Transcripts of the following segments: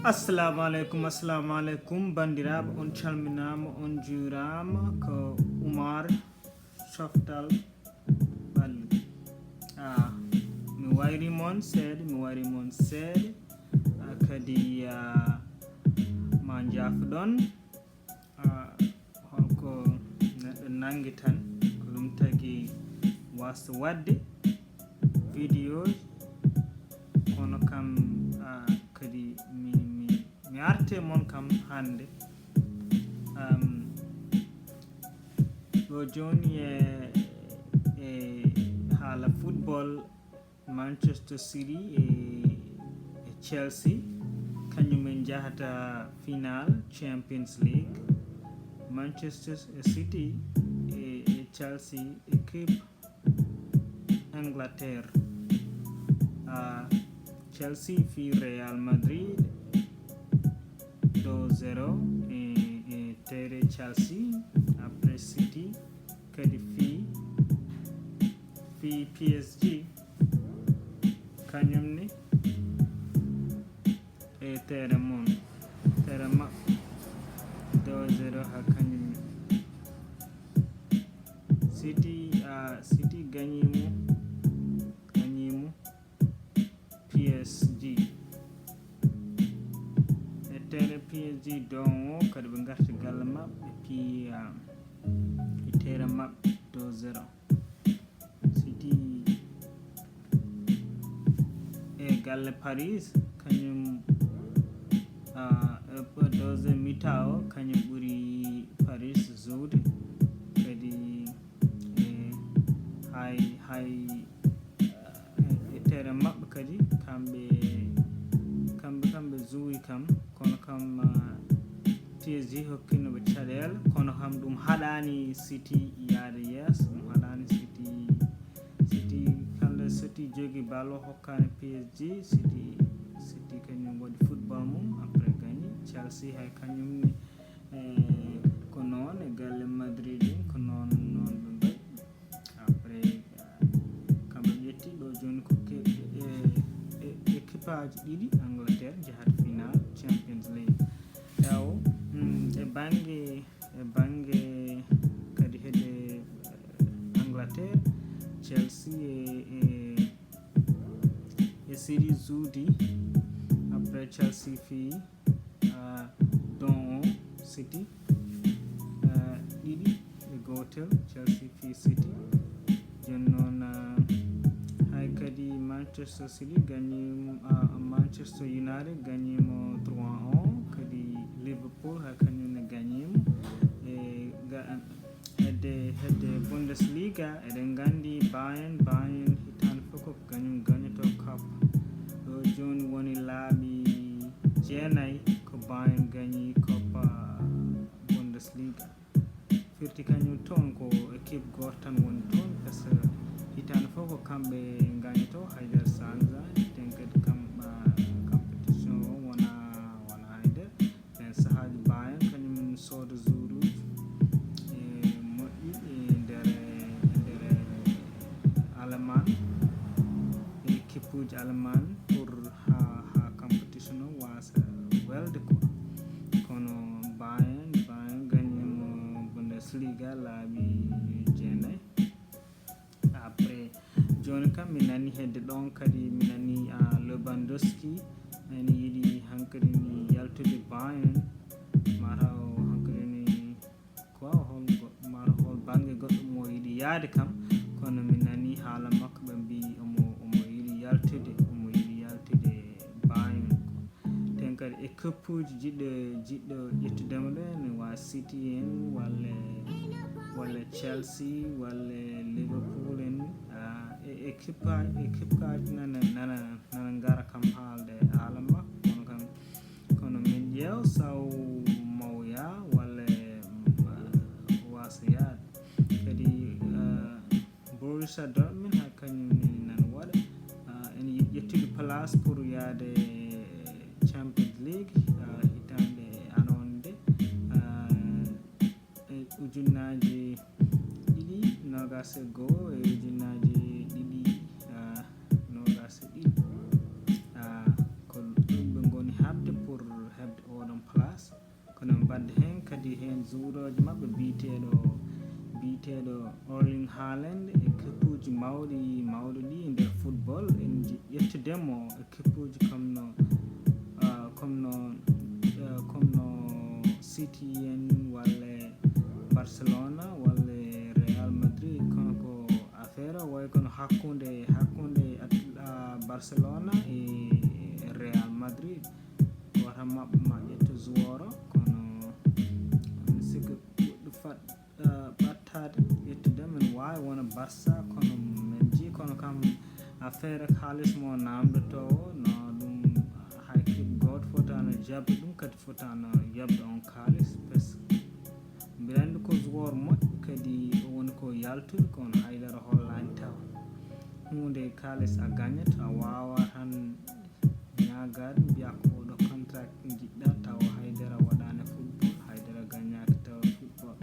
assalamu alaikum bandiraɓe, on calminama, on jurama, ko Oumar Softal Balde. mi wayri mon seeɗa kadi ma jaafoɗon holko neɗɗo nangi tan ko ɗum tagui wasta wadde vidéo kono kam kadi mi arte mon kam hande ɗo joni e haala football Manchester City e Chelsea kañumen jahata final Champions League. Manchester City e Chelsea équipe Angleterre. Chelsea fi Real Madrid 2-0 e terre Chelsea. Après City kadi fi PSG kañumne e terre maɓɓe 2-0 ha kañumne. City gagnimo PSG e terre PSG don o kadi ɓe garti galle maɓɓe pi e terre maɓɓe 2-0. City e galle Paris kañum deuxiéme mi-temps o kañum ɓuuri Paris zuude kadi hay e terre maɓɓe kadi kamɓe zuwi kam kono kam PSG hokkinoɓe caɗele kono kam ɗum haɗani City yaade yeeso. Ɗum haɗani City kamɓe City jogui ballon hokkani PSG. City kañum waɗi football mum après gagni. Chelsea hay kañumne ko noon e galle Madrid ko noon ɓe mbaɗi après kamɓe ƴetti ɗo joni ko équipe aji ɗiɗi Angleterre jahata final Champions League. Ewo e banggue kadi heede Angleterre Chelsea e City zuudi après Chelsea fi don o City ɗiɗi e gotel. Chelsea fi City joni noon hay kadi Manchester City gagnimo Manchester United gagnimo 3-1 kadi Liverpool hay kañumne gagnimo e hedde Bundesliga eɗen gandi Bayern hitande fof ko kañum gagnoto cup. ɗo joni woni laaɓi 9 ko Bayern gagni Copa Bundesliga. firti kañum toon ko équipe goto tan woni toon par ce que hitande fof ko kamɓe gagnoto haydara sanza ten kadi compétition o wona haydara ɓen sahaji Bayern kañum sooda jouruji e moƴƴi e nder Allemagne équipe uji Allemagne pour ha compétition o wasa welde quoi. Kono Bayern gagnimo Bundesliga laaɓi 9. après joni kam mi nani hedde ɗon kadi mi nani Lewandowski ene yiiɗi hankkadi ni yaltude Bayern mataw hankkadi ni mataw hol banggue goɗɗo mo yiiɗi yaade kam kono mi nani haala makko ɓe mbi omo yiiɗi yaltude Bayern ten kadi équipe uji jiɗɗo ƴettudemo ɗo ne wawi City en walla Chelsea walla Liverpool en équipe aji nana gara kam haalde haala makko kono min ƴeew saw mawya walla wasa yaade kadi Borussia Dortmund ha kañum nan waɗa ene yiɗi ƴettude place pour yaade Champions League hitande anonde ujunnaje ɗiɗi nogas e goho e ujunnaje ɗiɗi nogas e ɗiɗi ko ɗum ɓe goni habde pour zuuroje maɓɓe biiteɗo Erling Haaland équipe uji mawɗi ɗi nder football en ƴettudemo équipe uji comme no City en walla Barcelona walla Real Madrid. Kono ko affaire o way kono hakkunde Barcelona e Real Madrid. Goto maɓɓe ma ƴetta joueur o, kono mi sikka goɗɗo ɓattade ƴettude min wawi wona Barça, kono min jii kono kam affaire haalis mo namdotowo no ɗum hay klub goto fotano jabde ɗum, kadi fotano yabde on kaalis, par ce que mbiɗa andi ko joueur moƴƴo, kadi o woni ko yaltude, kono haydara hollani taw hunde kaalis a gagnata. A wawa tan ñagade mbiya ko oɗo contract jiɗɗa taw haydara waɗani football, haydara gagnaki taw football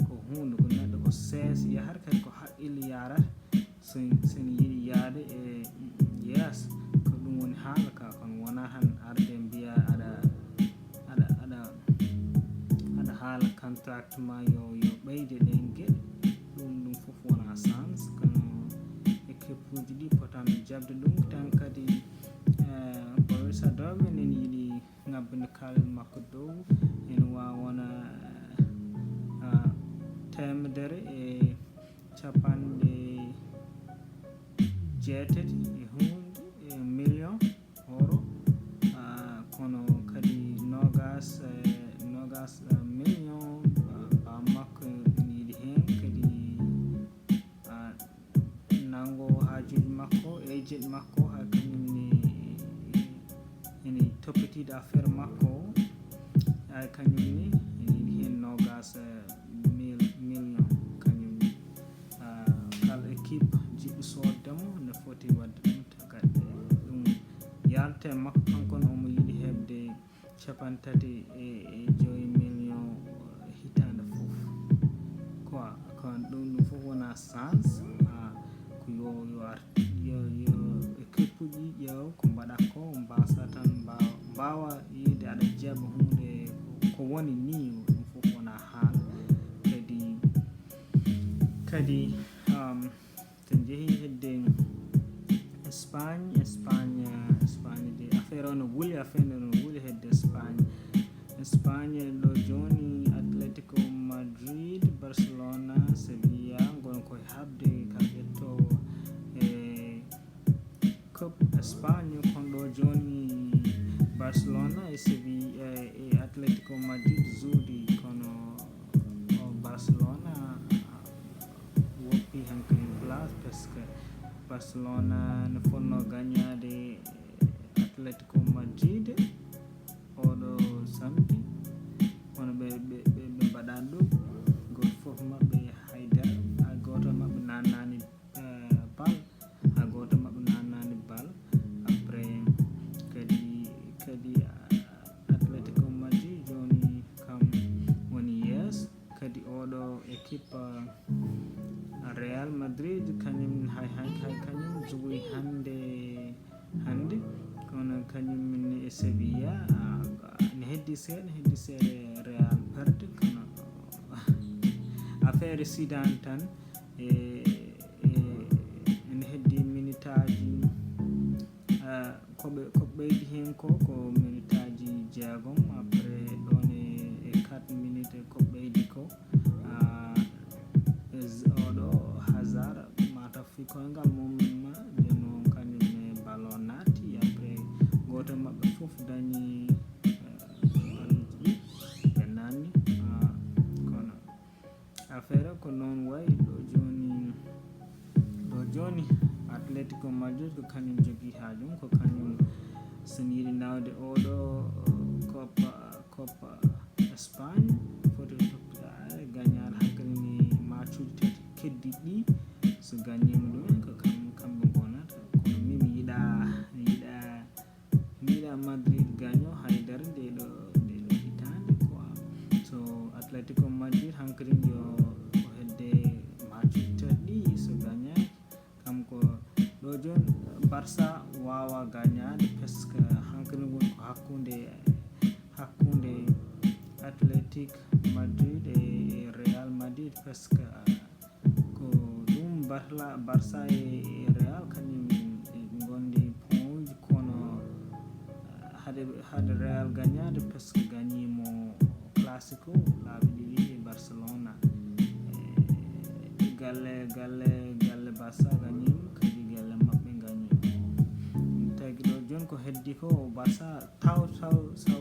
ko hunde ko neɗɗo ko seesa yahata, kadi ko haqqille yarata sen yiiɗi yaade e yeeso. Ko ɗum woni haala ka, kono wona tan arde mbiya aɗa haala contract ma yo ɓeyde ɗen gueɗe. ɗum fof wona sens, kono équipe uji ɗi potano jabde ɗum tan. Kadi Borussia Dortmund en yiiɗi ngabbinde kaalel makko dow ene wawa wona 180 million euro, kono kadi 20 million ɓawo makko ene yiiɗi hen, kadi nango hajuji makko agent makko ha kañum ene toppitide affaire makko hay kañumni ene yiiɗi hen 20 million kañumni. Kala équipe jiɗɗo soddemo ne foti wadde ɗum tagaɗɗe ɗum yalta e makko. Kankone omo yiiɗi hebde 35 million hitande fof quoi. Kono ɗum fof wona sens. Ko yo équipe uji ƴeew ko mbaɗa ko mbasa tan mbawa yiide aɗa jeeɓa hunde ko woni ni. Ɗum fof wona haala. Kadi so jeehi hedde Espagne de affaire o no wuuli hedde Espagne ɗo joni Atletico Madrid, Barcelona, Sevilla gon koye habde ka ƴettowo e coupe Espagne. Kono ɗo joni Barcelona e Sevilla e Atletico Madrid zuudi, kono Barcelona woppi hankañum place, par ce que Barcelona ne fonno gagnade Atletico Madrid oɗo samedi, kono ɓe mbaɗani ɗum. Goto fof mabɓe haydara, ha goto mabɓe nannani bal, ha goto mabɓe nannani bal. Après kadi Atletico Madrid joni kam woni yeeso. Kadi oɗo équipe Real Madrid kañum hay kañum jogoyi hande, kono kañum minni e Sevilla ne heddi seeɗa Real perde. Kono affaire Zidane tan ene heddi minutaji ko ɓeydi hen ko minutaji 6. Après ɗon e 4 minutes ko ɓeydi ko oɗo Hazard mataw fi koyngal mum ma jeno kañum e ballon naati. Après goto mabɓe fof dañi balluji ɓe nanni. Kono affaire ko noon wayi ɗo joni Atletico Madrid ko kañum jogui haajum, ko kañum sen yiiɗi nawde oɗo Copa Espagne foti toppitade gagnade hankkadini matchuji tati keddiɗi ɗi. So gagnima ɗumen ko kamɓe gonata. Kono min mi yiiɗa Madrid gagno haydara ndeɗo hitande quoi. So Atletico Madrid hankkadini yo ko hedde matchuji tati ɗi, so gagnaki kanko ɗo joni Barça wawa gagnade, par ce que hankkadini woni ko hakkude Atletico Barça e Real kanyum gondi point kono hade Real gagnade parce que gagnimo classico laabi ɗiɗi e Barcelona galle Barça gagnimo kadi galle maɓɓe gagnimo tagi ɗo joni ko heddi ko Barça taw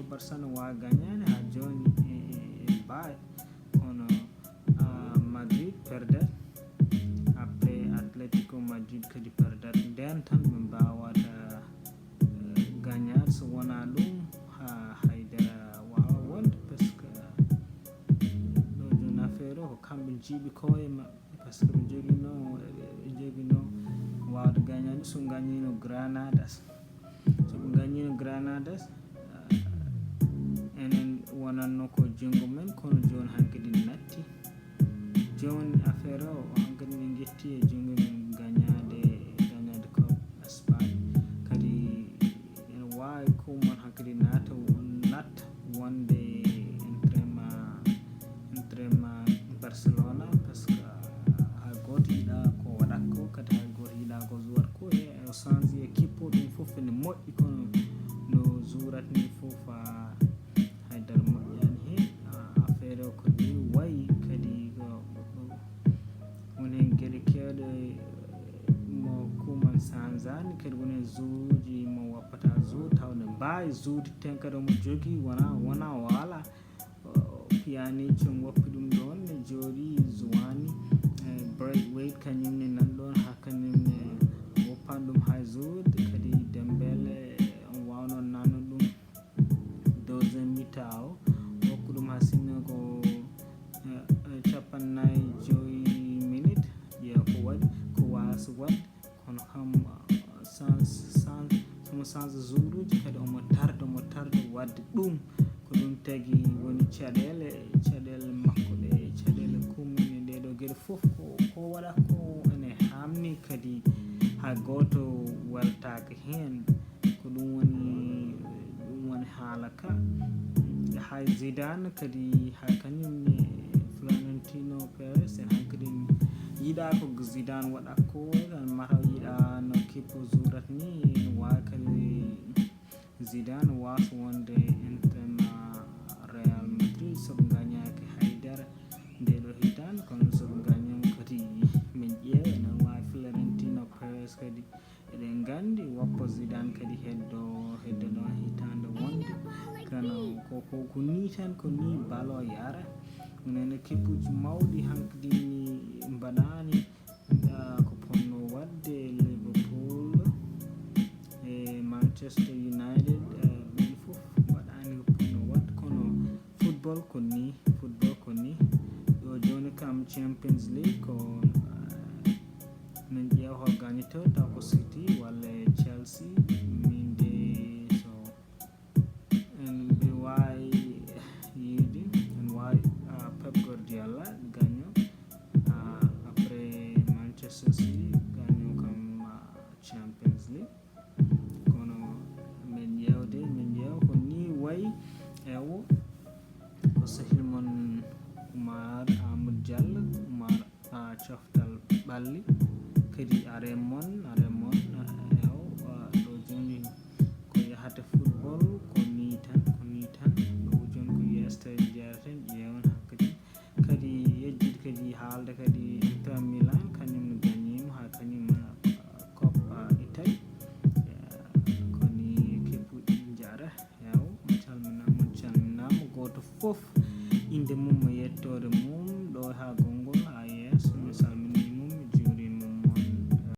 Barça no wawi gagnade ha joni e Bay kono Madrid perdat après Atletico Madrid kadi perdat nden tan ɓe mbawata gagnade so wona ɗum haydara wawa wonde par ce que ɗo joni affaire o ko kamɓe jiiɓi koye maɓɓe par ce que ɓe joguino wawde gagnade so gagnino Granadas soɓe gagnino Granadas enen wonanno ko junggo men kono joni hankkadi natti joni affaire o hankkadi ɓe guetti e junggo men gagnade Coupe Espagne kadi ene wawi kumon hankkadi natta wonde entraînement Barcelona par ce que hay goto yiiɗa ko waɗata ko kadi hay goto yiiɗa ko jouwat ko e o change équipe o ɗum foof ene moƴƴi kono no jourat ni foof haydara moƴƴani hen affaire o ko ni wayi kadi woni hen gueɗe kewɗe mo kuman sanjani kadi woni hen jouji mo wappata jour tawde mbawi joude ten kadi omo jogui wona wala piyani com woppi ɗum ɗon ne jooɗi Zouani Braithwaite kañumne nanɗon ha kañumne woppan ɗum hay joude kadi Dembele on wawno nanno ɗum deuxiéme mi-temps o hokku ɗum ha sinno ko 55 minutes ƴeewa ko waɗi ko wasa wadde kono kam somo change jour uji kadi omo tarda wadde ɗum ko ɗum tagui woni caɗele makko ɗe caɗele kummune ɗeɗo gueɗe foof ko waɗa ko ene hamni kadi hay goto weltaka hen ko ɗum woni haala ka hay Zidane kadi hay kañumne Florentino Perez en hankkadi yiiɗa ko Zidane waɗa ko tan mataw yiiɗa no kippo jourat ni ne wawi kadi Zidane wasa wonde entraînement Real Madrid soɓe gagnaki haydara ndeɗo hitande kono soɓe gagnama kadi min ƴeewa enen wawi Florentino Perez kadi eɗen gandi woppa Zidane kadi heddo ɗon hitande wonde kono ko ni tan ko ni balo yara minen équipe uji mawɗi hankkadi mbaɗani ko ponno wadde Liverpool e Manchester United ɓen foof mbaɗani ko ponno wadde kono football ko ni ɗo joni kam Champions League ko min ƴeewa ho gagnito taw ko City walla Chelsea min de so en ɓe wawi yiide en wawi Pep Guardiola gagno après Manchester City gagno kam Champions League kono min ƴeewa ko ni wayi ewo ko sehil mon Oumar Amadou Diallo Oumar coftal ɓalli kadi aremon ewo ɗo joni ko yahata football ko ni tan ɗo joni ko yesta jeeraten ƴeewan hankkadi kadi yejjude kadi haalde kadi Inter Milan kañum gagnima ha kañum Coppa Italie koni keppuɗi jara ewo mon calminama goto foof inde mum e yettode mum ɗo ha